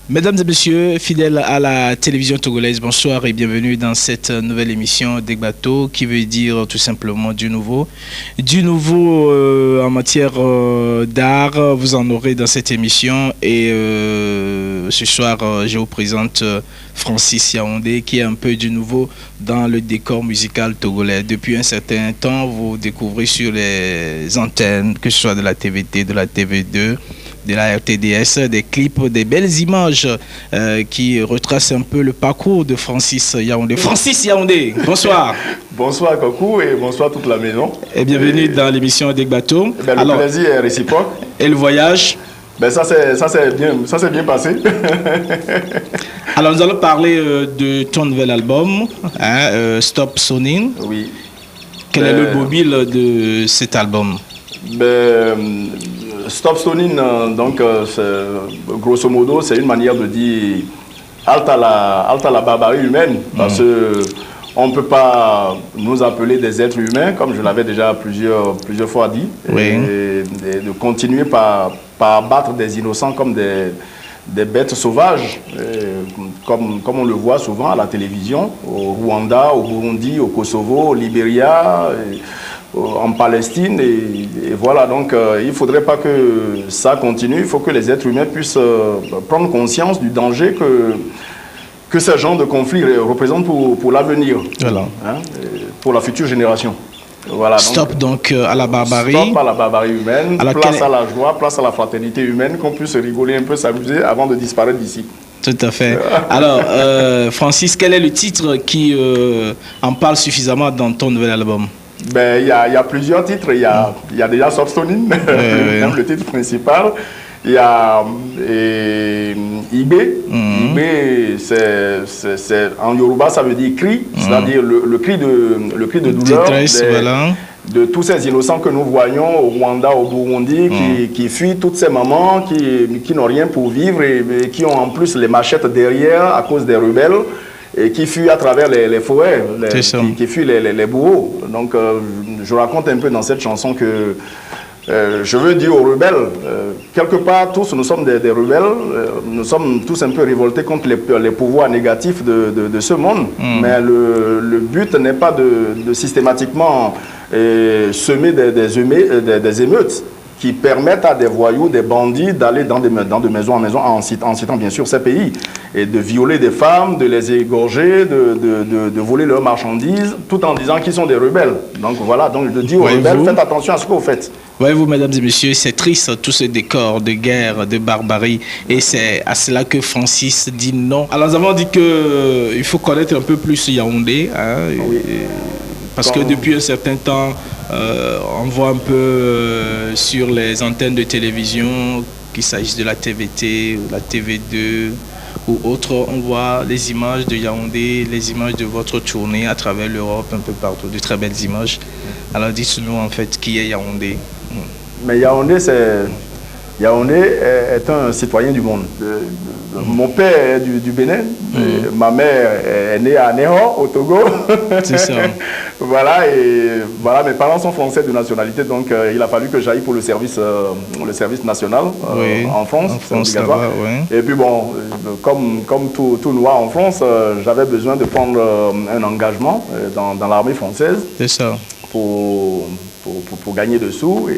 Mesdames et messieurs, fidèles à la télévision togolaise, bonsoir et bienvenue dans cette nouvelle émission d'Egbato qui veut dire tout simplement du nouveau. Du nouveau en matière d'art, vous en aurez dans cette émission et ce soir, je vous présente Francis Yaoundé qui est un peu du nouveau dans le décor musical togolais. Depuis un certain temps, vous découvrez sur les antennes, que ce soit de la TVT, de la TV2, de la RTDS, des clips, des belles images qui retracent un peu le parcours de Francis Yaoundé. Francis Yaoundé, bonsoir. Bonsoir Kokou et bonsoir toute la maison. Et bienvenue dans l'émission d'Egbato. Le plaisir est réciproque. Et le voyage? Ça s'est bien passé. Alors nous allons parler de ton nouvel album, Stop Sonin. Oui. Quel est le mobile de cet album? Stop Stoning, donc grosso modo, c'est une manière de dire halte à la barbarie humaine, parce qu'on ne peut pas nous appeler des êtres humains, comme je l'avais déjà plusieurs fois dit, et de continuer par abattre des innocents comme des bêtes sauvages, comme on le voit souvent à la télévision, au Rwanda, au Burundi, au Kosovo, au Libéria, en Palestine, et voilà, donc il ne faudrait pas que ça continue, il faut que les êtres humains puissent prendre conscience du danger que ce genre de conflit représente pour l'avenir, voilà. Pour la future génération. Voilà, stop donc à la barbarie. Stop à la barbarie humaine, place à la joie, place à la fraternité humaine, qu'on puisse rigoler un peu, s'amuser avant de disparaître d'ici. Tout à fait. Alors, Francis, quel est le titre qui en parle suffisamment dans ton nouvel album? Il y a plusieurs titres. Il y a déjà Stop Stoning, le titre principal. Il y a Ibé. Ibé, en Yoruba, ça veut dire cri, c'est-à-dire le cri de douleur de tous ces innocents que nous voyons au Rwanda, au Burundi, qui fuient toutes ces mamans, qui n'ont rien pour vivre et qui ont en plus les machettes derrière à cause des rebelles. Et qui fuient à travers les forêts, qui fuient les bourreaux. Donc, je raconte un peu dans cette chanson que je veux dire aux rebelles, quelque part, tous nous sommes des rebelles, nous sommes tous un peu révoltés contre les pouvoirs négatifs de ce monde, mais le but n'est pas de systématiquement semer des émeutes qui permettent à des voyous, des bandits d'aller de maison en maison en citant bien sûr ces pays et de violer des femmes, de les égorger, de voler leurs marchandises tout en disant qu'ils sont des rebelles. Donc voilà, donc je dis aux rebelles, faites attention à ce que vous faites. Voyez-vous, mesdames et messieurs, c'est triste tout ce décor de guerre, de barbarie, et c'est à cela que Francis dit non. Alors nous avons dit qu'il faut connaître un peu plus Yaoundé, parce que depuis un certain temps, on voit un peu sur les antennes de télévision, qu'il s'agisse de la TVT ou la TV2 ou autre, on voit les images de Yaoundé, les images de votre tournée à travers l'Europe, un peu partout, de très belles images. Alors dites-nous en fait qui est Yaoundé. Mais Yaoundé est un citoyen du monde. Mon père est du Bénin, ma mère est née à Ného, au Togo. C'est ça. Voilà, mes parents sont français de nationalité, donc il a fallu que j'aille pour le service national en France, c'est obligatoire. Et puis bon, comme tout noir en France, j'avais besoin de prendre un engagement dans l'armée française. C'est ça. Pour gagner des sous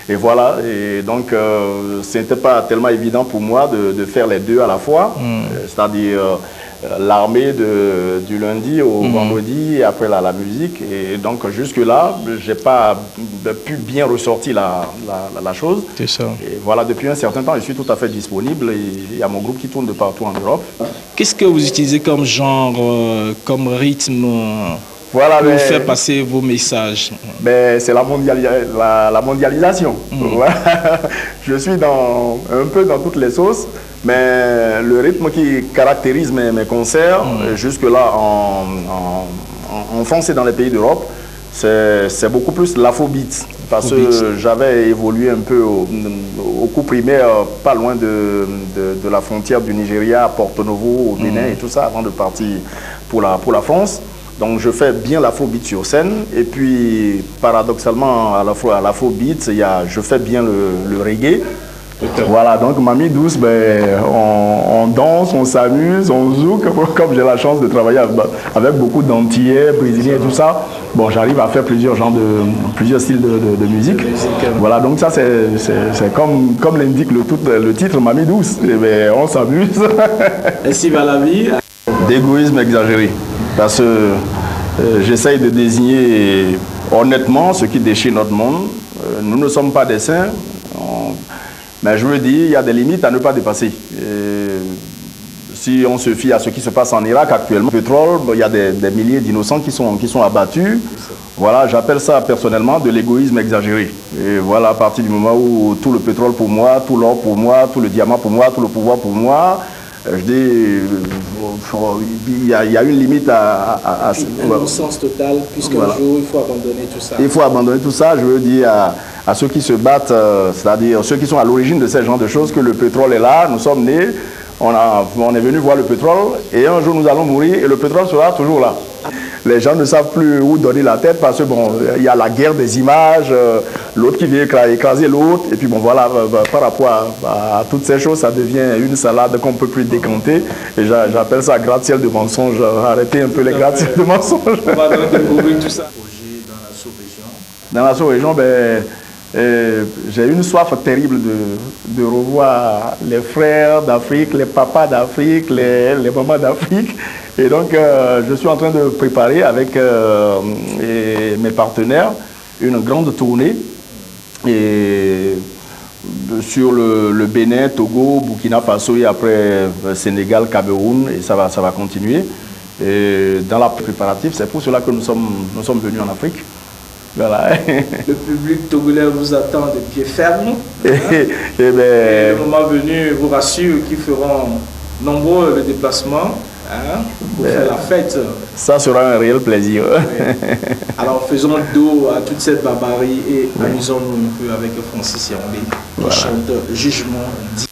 et voilà, et donc ce n'était pas tellement évident pour moi de faire les deux à la fois, c'est-à-dire l'armée du lundi au vendredi et après la musique, et donc jusque là j'ai pas pu bien ressortir la chose. C'est ça. Et voilà, depuis un certain temps je suis tout à fait disponible et il y a mon groupe qui tourne de partout en Europe. Qu'est-ce que vous utilisez comme genre, comme rythme pour faire passer vos messages? C'est la mondialisation. Voilà. Je suis un peu dans toutes les sauces, mais le rythme qui caractérise mes concerts, jusque-là en France et dans les pays d'Europe, c'est beaucoup plus l'afrobeat. Parce que j'avais évolué un peu au cours primaire, pas loin de la frontière du Nigeria, à Porto Novo, au Bénin et tout ça, avant de partir pour la France. Donc je fais bien l'afrobeat sur scène, et puis paradoxalement à l'afrobeat, je fais bien le reggae. Voilà, donc Mamie Douce, ben, on danse, on s'amuse, on zouk. Comme j'ai la chance de travailler avec beaucoup d'Antillais, Brésiliens et tout ça, bon, j'arrive à faire plusieurs styles de musique. Voilà, donc ça c'est comme l'indique le titre Mamie Douce. Et ben, on s'amuse. Ainsi va la vie. D'égoïsme exagéré. Parce que j'essaye de désigner honnêtement ce qui déchire notre monde. Nous ne sommes pas des saints. Mais je veux dire, il y a des limites à ne pas dépasser. Et si on se fie à ce qui se passe en Irak actuellement, le pétrole, il y a des milliers d'innocents qui sont abattus. Voilà, j'appelle ça personnellement de l'égoïsme exagéré. Et voilà, à partir du moment où tout le pétrole pour moi, tout l'or pour moi, tout le diamant pour moi, tout le pouvoir pour moi, je dis, il y a une limite à un sens total, puisqu'un jour, il faut abandonner tout ça. Il faut abandonner tout ça, je veux dire à ceux qui se battent, c'est-à-dire ceux qui sont à l'origine de ce genre de choses, que le pétrole est là, nous sommes nés, on est venu voir le pétrole, et un jour nous allons mourir, et le pétrole sera toujours là. Les gens ne savent plus où donner la tête, parce que bon, il y a la guerre des images, l'autre qui vient écraser l'autre, et puis bon voilà, par rapport à toutes ces choses, ça devient une salade qu'on ne peut plus décanter, et j'appelle ça gratte-ciel de mensonges. Arrêtez un peu les gratte-ciel de mensonges. On va donc découvrir tout ça. Dans la sous-région, ben, j'ai une soif terrible de revoir les frères d'Afrique, les papas d'Afrique, les mamans d'Afrique. Et donc, je suis en train de préparer avec mes partenaires une grande tournée sur le Bénin, Togo, Burkina Faso et après Sénégal, Cameroun. Et ça va continuer. Et dans la préparative, c'est pour cela que nous sommes venus en Afrique. Voilà. Le public togolais vous attend de pied ferme. Et le moment venu, vous rassure qu'ils feront nombreux le déplacement pour faire la fête. Ça sera un réel plaisir. Alors faisons dos à toute cette barbarie et amusons-nous un peu avec Francis Yambé qui chante Jugement dit.